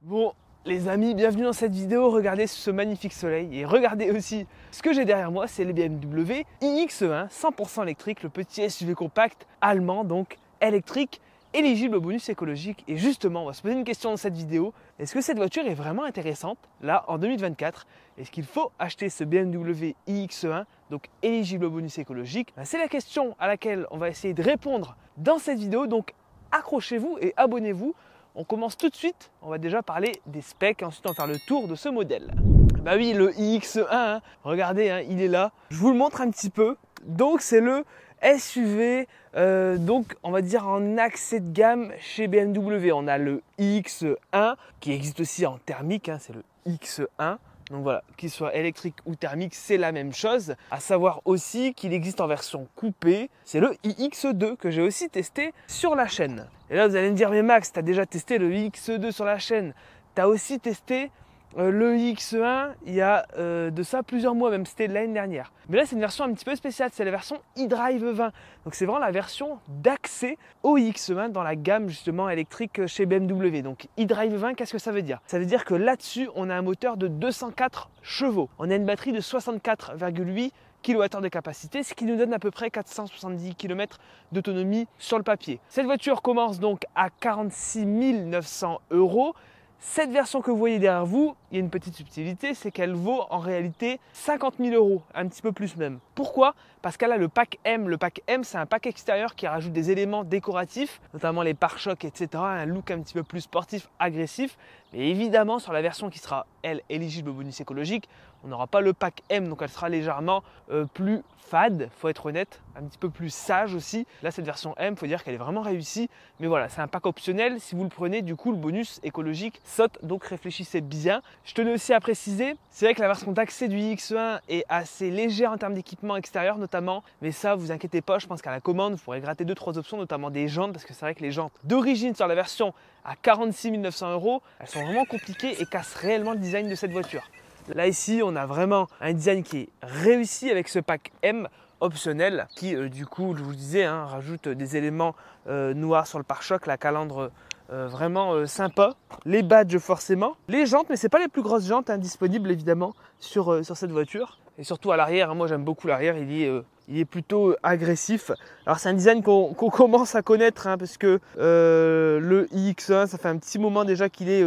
Bon les amis, bienvenue dans cette vidéo, regardez ce magnifique soleil et regardez aussi ce que j'ai derrière moi, c'est le BMW iX1 100% électrique, le petit SUV compact allemand, donc électrique, éligible au bonus écologique. Et justement, on va se poser une question dans cette vidéo, est-ce que cette voiture est vraiment intéressante là en 2024? Est-ce qu'il faut acheter ce BMW iX1, donc éligible au bonus écologique? C'est la question à laquelle on va essayer de répondre dans cette vidéo, donc accrochez-vous et abonnez-vous. On commence tout de suite, on va déjà parler des specs, ensuite on va faire le tour de ce modèle. Bah oui, le iX1, hein, regardez, hein, il est là. Je vous le montre un petit peu. Donc c'est le SUV, donc on va dire en accès de gamme chez BMW. On a le iX1 qui existe aussi en thermique, hein, c'est le X1. Donc voilà, qu'il soit électrique ou thermique, c'est la même chose. À savoir aussi qu'il existe en version coupée, c'est le iX2 que j'ai aussi testé sur la chaîne. Et là, vous allez me dire, mais Max, tu as déjà testé le iX2 sur la chaîne. Tu as aussi testé le iX1 il y a de ça plusieurs mois, même c'était l'année dernière. Mais là, c'est une version un petit peu spéciale, c'est la version eDrive 20. Donc c'est vraiment la version d'accès au iX1 dans la gamme justement électrique chez BMW. Donc eDrive 20, qu'est-ce que ça veut dire? Ça veut dire que là-dessus, on a un moteur de 204 chevaux. On a une batterie de 64,8 kWh de capacité, ce qui nous donne à peu près 470 km d'autonomie sur le papier. Cette voiture commence donc à 46 900 €. Cette version que vous voyez derrière vous, il y a une petite subtilité, c'est qu'elle vaut en réalité 50 000 €, un petit peu plus même. Pourquoi? Parce qu'elle a le pack M. Le pack M, c'est un pack extérieur qui rajoute des éléments décoratifs, notamment les pare-chocs, etc. Un look un petit peu plus sportif, agressif. Mais évidemment, sur la version qui sera, elle, éligible au bonus écologique, on n'aura pas le pack M, donc elle sera légèrement plus fade, faut être honnête, un petit peu plus sage aussi. Là, cette version M, il faut dire qu'elle est vraiment réussie. Mais voilà, c'est un pack optionnel. Si vous le prenez, du coup, le bonus écologique saute, donc réfléchissez bien. Je tenais aussi à préciser, c'est vrai que la version d'accès du iX1 est assez légère en termes d'équipement extérieur notamment, mais ça, vous inquiétez pas, je pense qu'à la commande, vous pourrez gratter 2-3 options, notamment des jantes, parce que c'est vrai que les jantes d'origine sur la version à 46 900 €, elles sont vraiment compliquées et cassent réellement le design de cette voiture. Là ici, on a vraiment un design qui est réussi avec ce pack M optionnel qui, du coup, je vous le disais, hein, rajoute des éléments noirs sur le pare-choc, la calandre vraiment sympa, les badges forcément, les jantes, mais c'est pas les plus grosses jantes disponibles évidemment sur cette voiture. Et surtout à l'arrière, hein, moi j'aime beaucoup l'arrière, il est plutôt agressif. Alors c'est un design qu'on commence à connaître, hein, parce que le iX1, ça fait un petit moment déjà qu'il est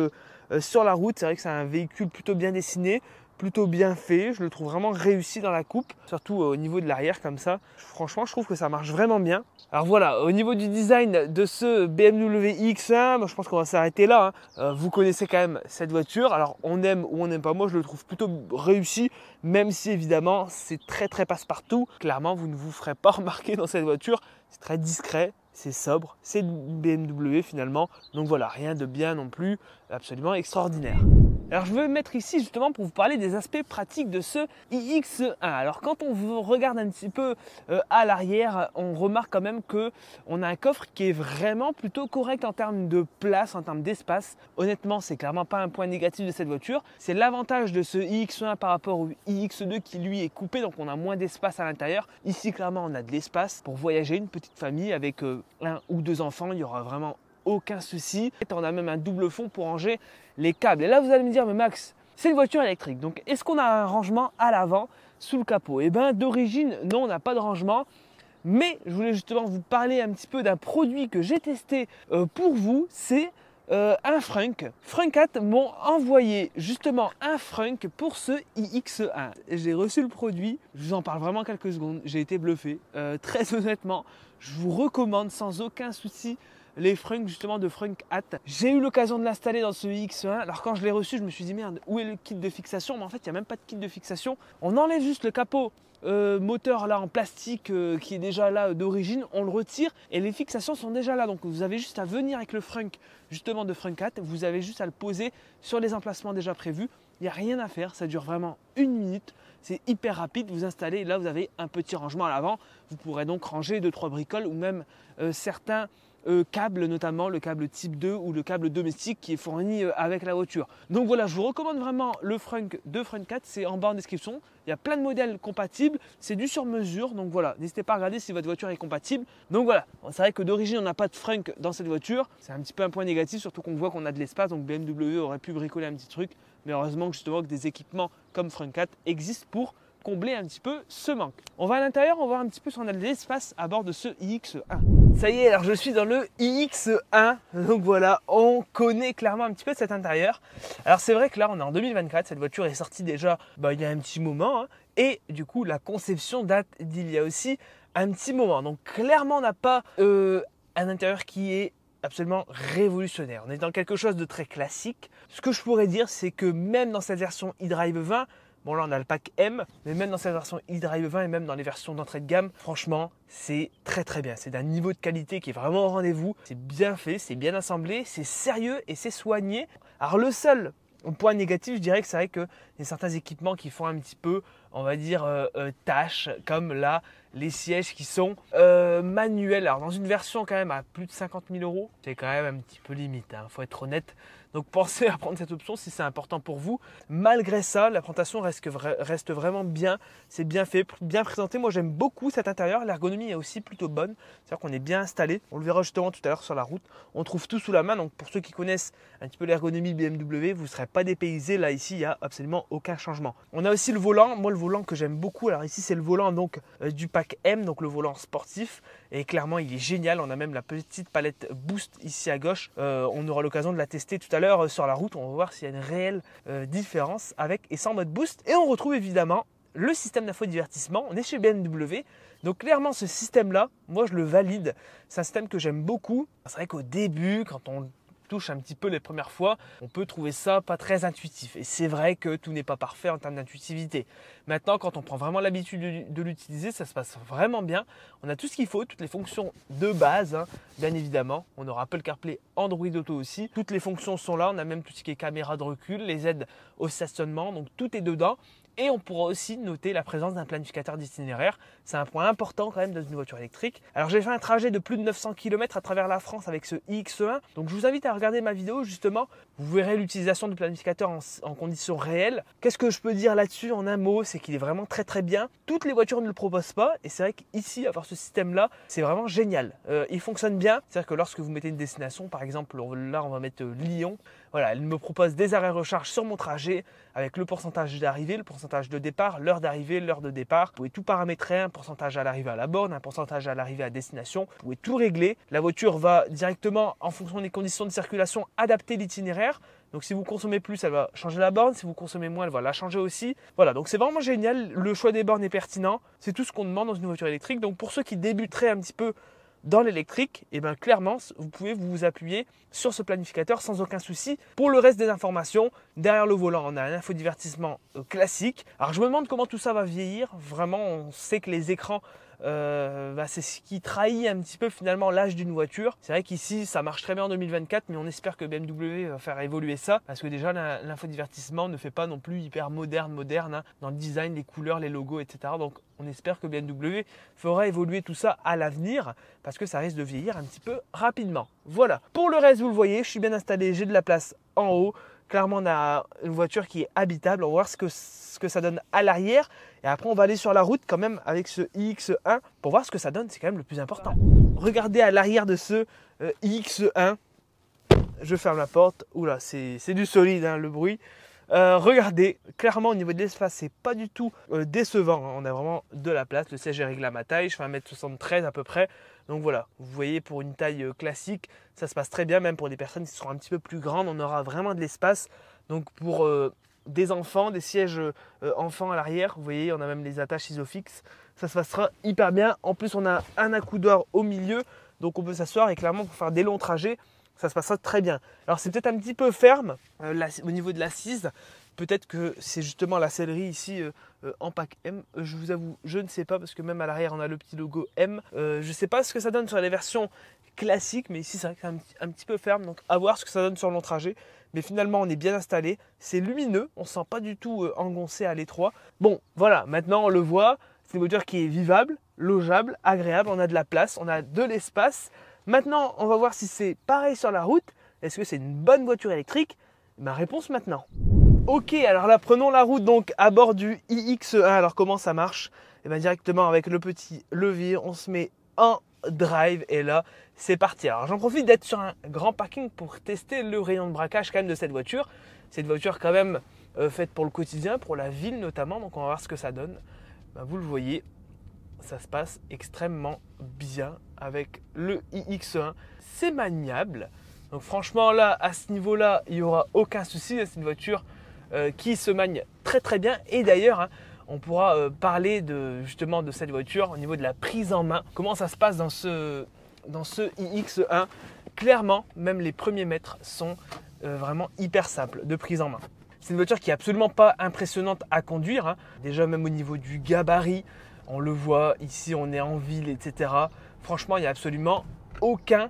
sur la route. C'est vrai que c'est un véhicule plutôt bien dessiné, plutôt bien fait, je le trouve vraiment réussi dans la coupe, surtout au niveau de l'arrière comme ça. Franchement, je trouve que ça marche vraiment bien. Alors voilà, au niveau du design de ce BMW iX1, moi, je pense qu'on va s'arrêter là, hein. Vous connaissez quand même cette voiture, alors on aime ou on n'aime pas, moi je le trouve plutôt réussi, même si évidemment c'est très passe-partout. Clairement, vous ne vous ferez pas remarquer dans cette voiture, c'est très discret. C'est sobre, c'est une BMW finalement, donc voilà, rien de bien non plus, absolument extraordinaire. Alors je veux me mettre ici justement pour vous parler des aspects pratiques de ce iX1. Alors quand on regarde un petit peu à l'arrière, on remarque quand même qu'on a un coffre qui est vraiment plutôt correct en termes de place, en termes d'espace. Honnêtement, c'est clairement pas un point négatif de cette voiture. C'est l'avantage de ce iX1 par rapport au iX2 qui lui est coupé, donc on a moins d'espace à l'intérieur. Ici clairement on a de l'espace pour voyager, une petite famille avec un ou deux enfants, il y aura vraiment aucun souci. On a même un double fond pour ranger les câbles. Et là, vous allez me dire, mais Max, c'est une voiture électrique. Donc, est-ce qu'on a un rangement à l'avant sous le capot? Eh bien, d'origine, non, on n'a pas de rangement. Mais je voulais justement vous parler un petit peu d'un produit que j'ai testé pour vous. C'est un Frunk. Frunkat m'ont envoyé justement un Frunk pour ce iX1. J'ai reçu le produit, je vous en parle vraiment quelques secondes. J'ai été bluffé. Très honnêtement, je vous recommande sans aucun souci les Frunk justement de Frunkat. J'ai eu l'occasion de l'installer dans ce iX1. Alors quand je l'ai reçu, je me suis dit merde, où est le kit de fixation? Mais en fait, il n'y a même pas de kit de fixation. On enlève juste le capot moteur là en plastique qui est déjà là d'origine, on le retire et les fixations sont déjà là. Donc vous avez juste à venir avec le Frunk justement de Frunkat, vous avez juste à le poser sur les emplacements déjà prévus. Il n'y a rien à faire, ça dure vraiment 1 minute. C'est hyper rapide, vous installez et là vous avez un petit rangement à l'avant. Vous pourrez donc ranger 2-3 bricoles ou même certains câble, notamment le câble type 2 ou le câble domestique qui est fourni avec la voiture. Donc voilà, je vous recommande vraiment le Frunk de Frunk 4, c'est en bas en description. Il y a plein de modèles compatibles, c'est du sur mesure, donc voilà, n'hésitez pas à regarder si votre voiture est compatible. Donc voilà, c'est vrai que d'origine on n'a pas de Frunk dans cette voiture, c'est un petit peu un point négatif, surtout qu'on voit qu'on a de l'espace, donc BMW aurait pu bricoler un petit truc, mais heureusement que justement que des équipements comme Frunk 4 existent pour combler un petit peu ce manque. On va à l'intérieur, on va voir un petit peu si on a de l'espace à bord de ce iX1. Ça y est, alors je suis dans le iX1, donc voilà, on connaît clairement un petit peu cet intérieur. Alors c'est vrai que là on est en 2024, cette voiture est sortie déjà il y a un petit moment, hein, et du coup la conception date d'il y a aussi un petit moment. Donc clairement on n'a pas un intérieur qui est absolument révolutionnaire. On est dans quelque chose de très classique. Ce que je pourrais dire, c'est que même dans cette version eDrive 20, bon là on a le pack M, mais même dans cette version eDrive 20 et même dans les versions d'entrée de gamme, franchement c'est très très bien. C'est d'un niveau de qualité qui est vraiment au rendez-vous. C'est bien fait, c'est bien assemblé, c'est sérieux et c'est soigné. Alors le seul point négatif, je dirais que c'est vrai qu'il y a certains équipements qui font un petit peu, on va dire, tâche, comme là les sièges qui sont manuels. Alors dans une version quand même à plus de 50 000 €, c'est quand même un petit peu limite, hein, faut être honnête. Donc pensez à prendre cette option si c'est important pour vous. Malgré ça, la présentation reste vraiment bien. C'est bien fait, bien présenté. Moi j'aime beaucoup cet intérieur. L'ergonomie est aussi plutôt bonne. C'est-à-dire qu'on est bien installé. On le verra justement tout à l'heure sur la route. On trouve tout sous la main. Donc pour ceux qui connaissent un petit peu l'ergonomie BMW, vous ne serez pas dépaysés. Là ici, il n'y a absolument aucun changement. On a aussi le volant. Moi le volant que j'aime beaucoup. Alors ici c'est le volant donc du pack M, donc le volant sportif. Et clairement il est génial. On a même la petite palette Boost ici à gauche. On aura l'occasion de la tester tout à l'heure sur la route. On va voir s'il y a une réelle différence avec et sans mode Boost. Et on retrouve évidemment le système d'infodivertissement. On est chez BMW. Donc clairement ce système là, moi je le valide. C'est un système que j'aime beaucoup. C'est vrai qu'au début, quand on touche un petit peu les premières fois, on peut trouver ça pas très intuitif. Et c'est vrai que tout n'est pas parfait en termes d'intuitivité. Maintenant, quand on prend vraiment l'habitude de l'utiliser, ça se passe vraiment bien. On a tout ce qu'il faut, toutes les fonctions de base, hein, bien évidemment. On aura Apple CarPlay, Android Auto aussi. Toutes les fonctions sont là. On a même tout ce qui est caméra de recul, les aides au stationnement. Donc tout est dedans. Et on pourra aussi noter la présence d'un planificateur d'itinéraire. C'est un point important quand même dans une voiture électrique. Alors j'ai fait un trajet de plus de 900 km à travers la France avec ce iX1. Donc je vous invite à regarder ma vidéo justement. Vous verrez l'utilisation du planificateur en conditions réelles. Qu'est-ce que je peux dire là-dessus en un mot? C'est qu'il est vraiment très très bien. Toutes les voitures ne le proposent pas. Et c'est vrai qu'ici, avoir ce système-là, c'est vraiment génial. Il fonctionne bien. C'est-à-dire que lorsque vous mettez une destination, par exemple, là on va mettre Lyon. Voilà, elle me propose des arrêts recharge sur mon trajet avec le pourcentage d'arrivée, le pourcentage de départ, l'heure d'arrivée, l'heure de départ. Vous pouvez tout paramétrer, un pourcentage à l'arrivée à la borne, un pourcentage à l'arrivée à destination. Vous pouvez tout régler. La voiture va directement, en fonction des conditions de circulation, adapter l'itinéraire. Donc si vous consommez plus, elle va changer la borne. Si vous consommez moins, elle va la changer aussi. Voilà, donc c'est vraiment génial. Le choix des bornes est pertinent. C'est tout ce qu'on demande dans une voiture électrique. Donc pour ceux qui débuteraient un petit peu dans l'électrique, et bien clairement, vous pouvez vous appuyer sur ce planificateur sans aucun souci. Pour le reste des informations, derrière le volant, on a un infodivertissement classique. Alors je me demande comment tout ça va vieillir. Vraiment, on sait que les écrans, c'est ce qui trahit un petit peu finalement l'âge d'une voiture. C'est vrai qu'ici, ça marche très bien en 2024, mais on espère que BMW va faire évoluer ça, parce que déjà, l'infodivertissement ne fait pas non plus hyper moderne, hein, dans le design, les couleurs, les logos, etc. Donc on espère que BMW fera évoluer tout ça à l'avenir, parce que ça risque de vieillir un petit peu rapidement. Voilà, pour le reste, vous le voyez, je suis bien installé, j'ai de la place en haut. Clairement, on a une voiture qui est habitable. On va voir ce que ça donne à l'arrière. Et après, on va aller sur la route quand même avec ce iX1 pour voir ce que ça donne. C'est quand même le plus important. Regardez à l'arrière de ce iX1. Je ferme la porte. Oula, c'est du solide, hein, le bruit. Regardez, clairement au niveau de l'espace, c'est pas du tout décevant. On a vraiment de la place. Le siège est réglé à ma taille. Je fais 1m73 à peu près. Donc voilà, vous voyez, pour une taille classique, ça se passe très bien. Même pour des personnes qui seront un petit peu plus grandes, on aura vraiment de l'espace. Donc pour des enfants, des sièges enfants à l'arrière, vous voyez, on a même les attaches Isofix. Ça se passera hyper bien. En plus, on a un accoudoir au milieu. Donc on peut s'asseoir et clairement pour faire des longs trajets, ça se passera très bien. Alors c'est peut-être un petit peu ferme au niveau de l'assise. Peut-être que c'est justement la sellerie ici en pack M. Je vous avoue, je ne sais pas parce que même à l'arrière on a le petit logo M. Je ne sais pas ce que ça donne sur les versions classiques, mais ici c'est vrai que c'est un petit peu ferme. Donc à voir ce que ça donne sur le long trajet. Mais finalement on est bien installé. C'est lumineux, on ne se sent pas du tout engoncé à l'étroit. Bon voilà, maintenant on le voit. C'est une voiture qui est vivable, logeable, agréable. On a de la place, on a de l'espace. Maintenant, on va voir si c'est pareil sur la route. Est-ce que c'est une bonne voiture électrique? Ma réponse maintenant. Ok, alors là, prenons la route donc à bord du iX1. Alors comment ça marche? Et bien directement avec le petit levier, on se met en drive et là, c'est parti. Alors j'en profite d'être sur un grand parking pour tester le rayon de braquage quand même de cette voiture. C'est une voiture quand même faite pour le quotidien, pour la ville notamment. Donc on va voir ce que ça donne. Ben, vous le voyez, ça se passe extrêmement bien avec le iX1. C'est maniable. Donc franchement là, à ce niveau-là, il n'y aura aucun souci. C'est une voiture qui se manie très très bien. Et d'ailleurs, on pourra parler justement de cette voiture au niveau de la prise en main. Comment ça se passe dans ce iX1. Clairement, même les premiers mètres sont vraiment hyper simples de prise en main. C'est une voiture qui est absolument pas impressionnante à conduire. Déjà même au niveau du gabarit, on le voit, ici on est en ville, etc. Franchement, il n'y a absolument aucun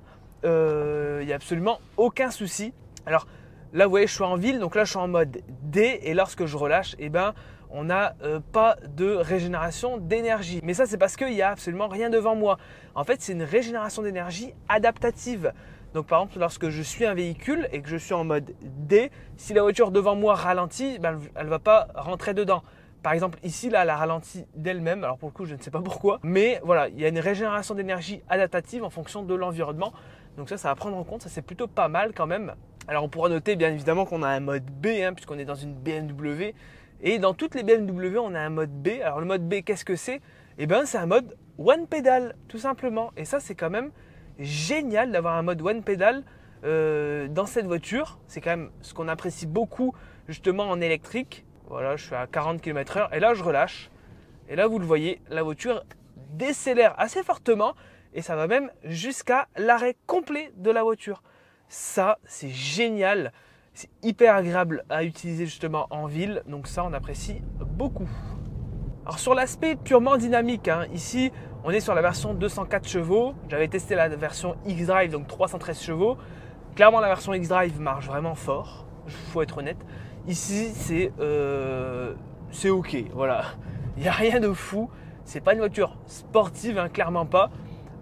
souci. Alors là, vous voyez, je suis en ville, donc là je suis en mode D et lorsque je relâche, eh ben, on n'a pas de régénération d'énergie. Mais ça, c'est parce qu'il n'y a absolument rien devant moi. En fait, c'est une régénération d'énergie adaptative. Donc par exemple, lorsque je suis un véhicule et que je suis en mode D, si la voiture devant moi ralentit, ben, elle ne va pas rentrer dedans. Par exemple, ici, là, elle a ralenti d'elle-même. Alors pour le coup, je ne sais pas pourquoi. Mais voilà, il y a une régénération d'énergie adaptative en fonction de l'environnement. Donc ça va prendre en compte. Ça, c'est plutôt pas mal quand même. Alors on pourra noter bien évidemment qu'on a un mode B, puisqu'on est dans une BMW. Et dans toutes les BMW, on a un mode B. Alors le mode B, qu'est-ce que c'est? Eh bien, c'est un mode one pedal, tout simplement. Et ça, c'est quand même génial d'avoir un mode one pedal dans cette voiture. C'est quand même ce qu'on apprécie beaucoup justement en électrique. Voilà, je suis à 40 km/h et là, je relâche. Et là, vous le voyez, la voiture décélère assez fortement et ça va même jusqu'à l'arrêt complet de la voiture. Ça, c'est génial. C'est hyper agréable à utiliser justement en ville, donc ça on apprécie beaucoup. Alors sur l'aspect purement dynamique, ici on est sur la version 204 chevaux. J'avais testé la version X-Drive, donc 313 chevaux. Clairement la version X-Drive marche vraiment fort, il faut être honnête. Ici c'est ok, voilà. Il n'y a rien de fou, c'est pas une voiture sportive, clairement pas.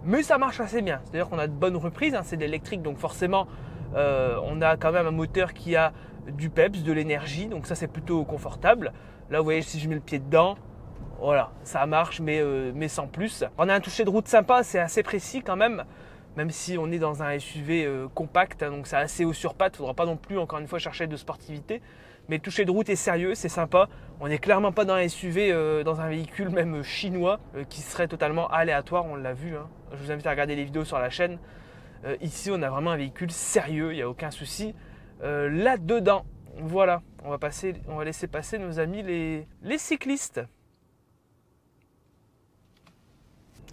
Mais ça marche assez bien, c'est-à-dire qu'on a de bonnes reprises, c'est de l'électrique donc forcément on a quand même un moteur qui a du peps, de l'énergie, donc ça c'est plutôt confortable. Là vous voyez, si je mets le pied dedans, voilà, ça marche mais sans plus. On a un toucher de route sympa, c'est assez précis quand même si on est dans un SUV compact, donc c'est assez haut sur pattes, il ne faudra pas non plus encore une fois chercher de sportivité. Mais le toucher de route est sérieux, c'est sympa. On n'est clairement pas dans un SUV, dans un véhicule même chinois qui serait totalement aléatoire, on l'a vu. Je vous invite à regarder les vidéos sur la chaîne. Ici, on a vraiment un véhicule sérieux, il n'y a aucun souci là-dedans. Voilà, on va laisser passer nos amis les cyclistes.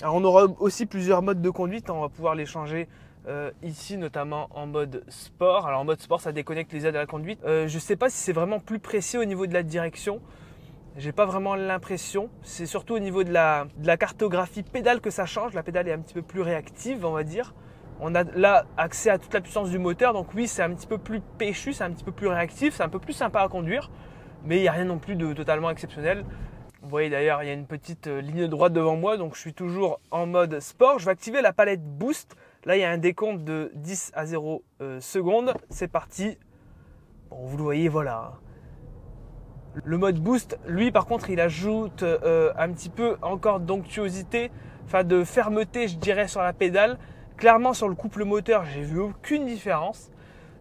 Alors, on aura aussi plusieurs modes de conduite, on va pouvoir les changer ici, notamment en mode sport. Alors en mode sport, ça déconnecte les aides à la conduite. Je ne sais pas si c'est vraiment plus précis au niveau de la direction. J'ai pas vraiment l'impression. C'est surtout au niveau de la cartographie pédale que ça change. La pédale est un petit peu plus réactive, on va dire. On a là accès à toute la puissance du moteur. Donc oui, c'est un petit peu plus péchu, c'est un petit peu plus réactif, c'est un peu plus sympa à conduire. Mais il n'y a rien non plus de totalement exceptionnel. Vous voyez d'ailleurs, il y a une petite ligne droite devant moi. Donc je suis toujours en mode sport. Je vais activer la palette Boost. Là, il y a un décompte de 10 à 0 secondes. C'est parti. Bon, vous le voyez, voilà. Le mode Boost, lui, par contre, il ajoute un petit peu encore d'onctuosité, enfin de fermeté, je dirais, sur la pédale. Clairement, sur le couple moteur, j'ai vu aucune différence.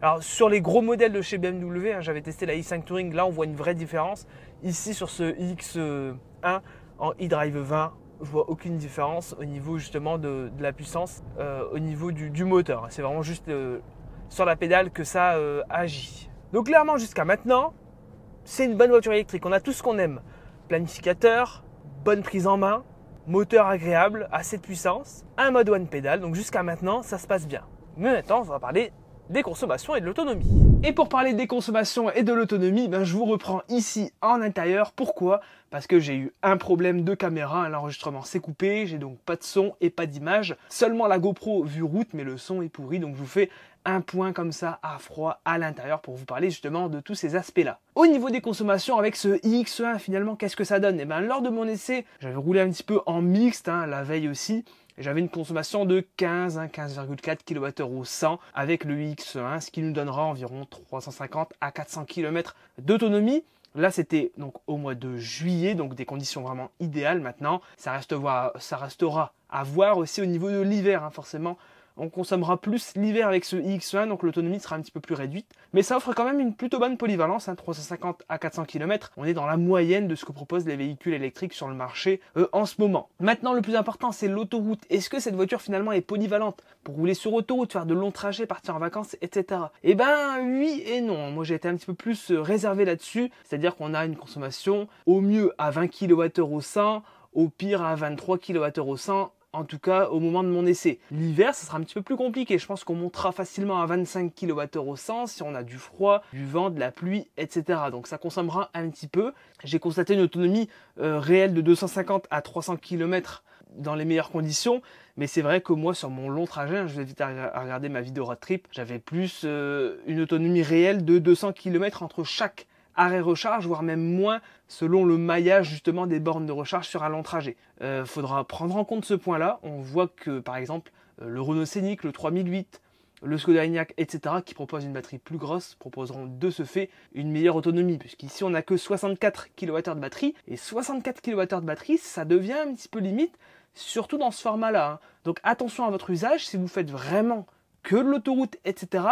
Alors, sur les gros modèles de chez BMW, j'avais testé la i5 Touring, là, on voit une vraie différence. Ici, sur ce iX1 en eDrive 20, je vois aucune différence au niveau justement de la puissance, au niveau du moteur. C'est vraiment juste sur la pédale que ça agit. Donc clairement jusqu'à maintenant, c'est une bonne voiture électrique. On a tout ce qu'on aime. Planificateur, bonne prise en main, moteur agréable, assez de puissance, un mode one pedal. Donc jusqu'à maintenant, ça se passe bien. Mais maintenant, on va parler des consommations et de l'autonomie. Et pour parler des consommations et de l'autonomie, je vous reprends ici en intérieur. Pourquoi? Parce que j'ai eu un problème de caméra, l'enregistrement s'est coupé, j'ai donc pas de son et pas d'image. Seulement la GoPro vue route, mais le son est pourri, donc je vous fais un point comme ça à froid à l'intérieur pour vous parler justement de tous ces aspects-là. Au niveau des consommations avec ce iX1, finalement, qu'est-ce que ça donne? Lors de mon essai, j'avais roulé un petit peu en mixte, la veille aussi. J'avais une consommation de 15,4 kWh au 100 avec le iX1, ce qui nous donnera environ 350 à 400 km d'autonomie. Là, c'était donc au mois de juillet, donc des conditions vraiment idéales. Maintenant, ça restera à voir aussi au niveau de l'hiver, hein, forcément. On consommera plus l'hiver avec ce iX1, donc l'autonomie sera un petit peu plus réduite. Mais ça offre quand même une plutôt bonne polyvalence, hein, 350 à 400 km. On est dans la moyenne de ce que proposent les véhicules électriques sur le marché en ce moment. Maintenant, le plus important, c'est l'autoroute. Est-ce que cette voiture finalement est polyvalente pour rouler sur autoroute, faire de longs trajets, partir en vacances, etc. Eh ben oui et non. Moi, j'ai été un petit peu plus réservé là-dessus. C'est-à-dire qu'on a une consommation au mieux à 20 kWh au 100, au pire à 23 kWh au 100. En tout cas au moment de mon essai. L'hiver, ça sera un petit peu plus compliqué. Je pense qu'on montera facilement à 25 kWh au 100 si on a du froid, du vent, de la pluie, etc. Donc ça consommera un petit peu. J'ai constaté une autonomie réelle de 250 à 300 km dans les meilleures conditions. Mais c'est vrai que moi, sur mon long trajet, je vous invite à regarder ma vidéo road trip, j'avais plus une autonomie réelle de 200 km entre chaque arrêt recharge, voire même moins selon le maillage justement des bornes de recharge sur un long trajet. Faudra prendre en compte ce point-là. On voit que par exemple le Renault Scénic, le 3008, le Skoda Enyaq, etc. qui proposent une batterie plus grosse, proposeront de ce fait une meilleure autonomie, puisqu'ici on n'a que 64 kWh de batterie, et 64 kWh de batterie, ça devient un petit peu limite, surtout dans ce format-là, hein. Donc attention à votre usage, si vous faites vraiment que de l'autoroute, etc.,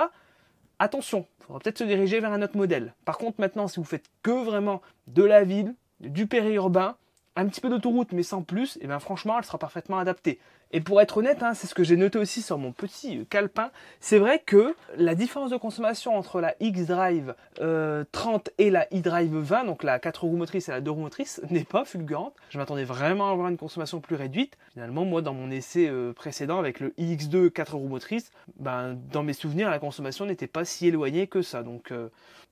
attention, il faudra peut-être se diriger vers un autre modèle. Par contre, maintenant, si vous faites que vraiment de la ville, du périurbain, un petit peu d'autoroute, mais sans plus, et bien franchement, elle sera parfaitement adaptée. Et pour être honnête, hein, c'est ce que j'ai noté aussi sur mon petit calepin, c'est vrai que la différence de consommation entre la X-Drive 30 et la e-Drive 20, donc la 4 roues motrices et la 2 roues motrices, n'est pas fulgurante. Je m'attendais vraiment à avoir une consommation plus réduite. Finalement, moi, dans mon essai précédent avec le iX2 4 roues motrices, ben, dans mes souvenirs, la consommation n'était pas si éloignée que ça. Donc,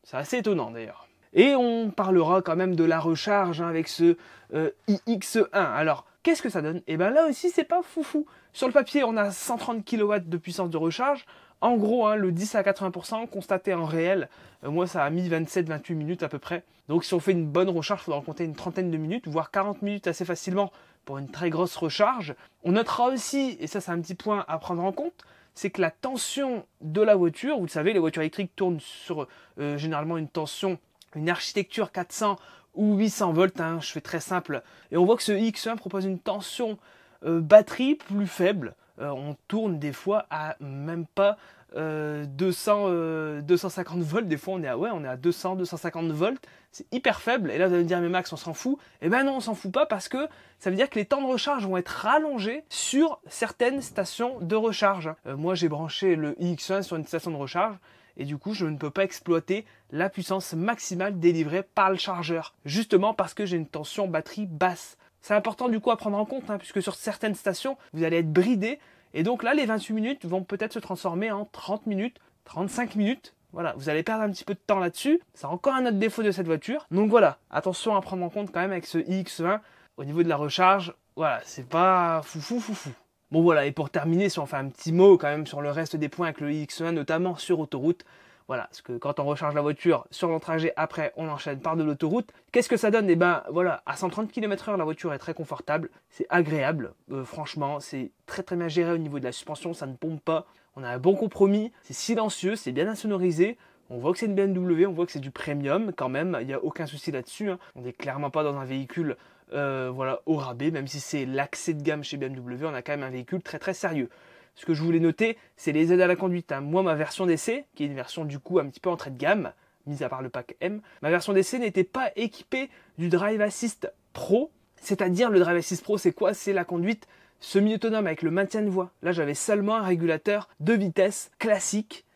c'est assez étonnant d'ailleurs. Et on parlera quand même de la recharge hein, avec ce iX1. Alors, qu'est-ce que ça donne? Et bien là aussi, c'est pas foufou. Sur le papier, on a 130 kW de puissance de recharge. En gros, hein, le 10 à 80% constaté en réel, moi ça a mis 27-28 minutes à peu près. Donc si on fait une bonne recharge, il faudra compter une trentaine de minutes, voire 40 minutes assez facilement pour une très grosse recharge. On notera aussi, et ça c'est un petit point à prendre en compte, c'est que la tension de la voiture, vous le savez, les voitures électriques tournent sur généralement une tension, une architecture 400 ou 800 volts, hein, je fais très simple. Et on voit que ce X1 propose une tension batterie plus faible. On tourne des fois à même pas 250 volts. Des fois on est à 200, 250 volts. C'est hyper faible. Et là vous allez me dire mais Max on s'en fout. Eh ben non on s'en fout pas parce que ça veut dire que les temps de recharge vont être rallongés sur certaines stations de recharge. Moi j'ai branché le iX1 sur une station de recharge. Et du coup, je ne peux pas exploiter la puissance maximale délivrée par le chargeur, justement parce que j'ai une tension batterie basse. C'est important du coup à prendre en compte, hein, puisque sur certaines stations, vous allez être bridé, et donc là, les 28 minutes vont peut-être se transformer en 30 minutes, 35 minutes. Voilà, vous allez perdre un petit peu de temps là-dessus. C'est encore un autre défaut de cette voiture. Donc voilà, attention à prendre en compte quand même avec ce iX1, au niveau de la recharge, voilà, c'est pas foufou. Bon voilà, et pour terminer, si on fait un petit mot quand même sur le reste des points avec le iX1, notamment sur autoroute, voilà, parce que quand on recharge la voiture sur le trajet, après on enchaîne par de l'autoroute. Qu'est-ce que ça donne? Et ben voilà, à 130 km/h, la voiture est très confortable, c'est agréable, franchement, c'est très bien géré au niveau de la suspension, ça ne pompe pas, on a un bon compromis, c'est silencieux, c'est bien insonorisé. On voit que c'est une BMW, on voit que c'est du premium quand même, il n'y a aucun souci là-dessus, hein. On n'est clairement pas dans un véhicule au rabais, même si c'est l'accès de gamme chez BMW, on a quand même un véhicule très sérieux. Ce que je voulais noter, c'est les aides à la conduite, hein. Moi, ma version d'essai, qui est une version du coup un petit peu entrée de gamme, mis à part le pack M, ma version d'essai n'était pas équipée du Drive Assist Pro, c'est-à-dire le Drive Assist Pro, c'est quoi? C'est la conduite semi-autonome avec le maintien de voie. Là, j'avais seulement un régulateur de vitesse classique,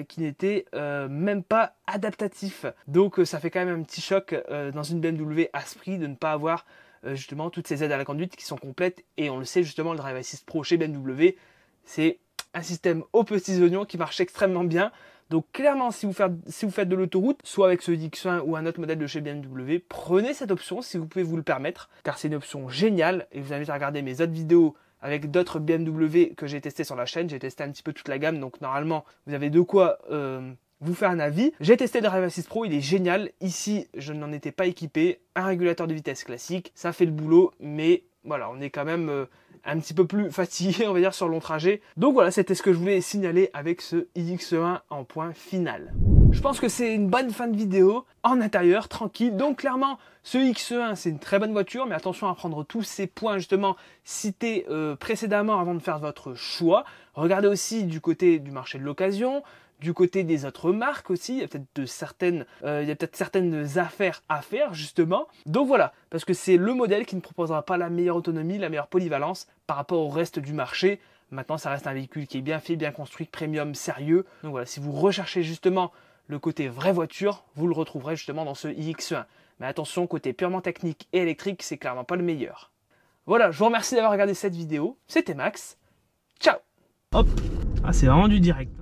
qui n'était même pas adaptatif. Donc ça fait quand même un petit choc dans une BMW à ce prix de ne pas avoir justement toutes ces aides à la conduite qui sont complètes. Et on le sait justement, le Drive Assist Pro chez BMW, c'est un système aux petits oignons qui marche extrêmement bien. Donc clairement, si vous faites de l'autoroute, soit avec ce X1 ou un autre modèle de chez BMW, prenez cette option si vous pouvez vous le permettre, car c'est une option géniale. Et je vous invite à regarder mes autres vidéos avec d'autres BMW que j'ai testé sur la chaîne. J'ai testé un petit peu toute la gamme, donc normalement, vous avez de quoi vous faire un avis. J'ai testé le Drive Assist Pro, il est génial. Ici, je n'en étais pas équipé. Un régulateur de vitesse classique, ça fait le boulot, mais voilà, on est quand même un petit peu plus fatigué, on va dire, sur le long trajet. Donc voilà, c'était ce que je voulais signaler avec ce iX1 en point final. Je pense que c'est une bonne fin de vidéo en intérieur, tranquille. Donc clairement, ce X1, c'est une très bonne voiture, mais attention à prendre tous ces points justement cités précédemment avant de faire votre choix. Regardez aussi du côté du marché de l'occasion, du côté des autres marques aussi. Il y a peut-être certaines affaires à faire justement. Donc voilà, parce que c'est le modèle qui ne proposera pas la meilleure autonomie, la meilleure polyvalence par rapport au reste du marché. Maintenant, ça reste un véhicule qui est bien fait, bien construit, premium, sérieux. Donc voilà, si vous recherchez justement le côté vraie voiture, vous le retrouverez justement dans ce iX1. Mais attention, côté purement technique et électrique, c'est clairement pas le meilleur. Voilà, je vous remercie d'avoir regardé cette vidéo. C'était Max. Ciao. Hop. Ah, c'est vraiment du direct.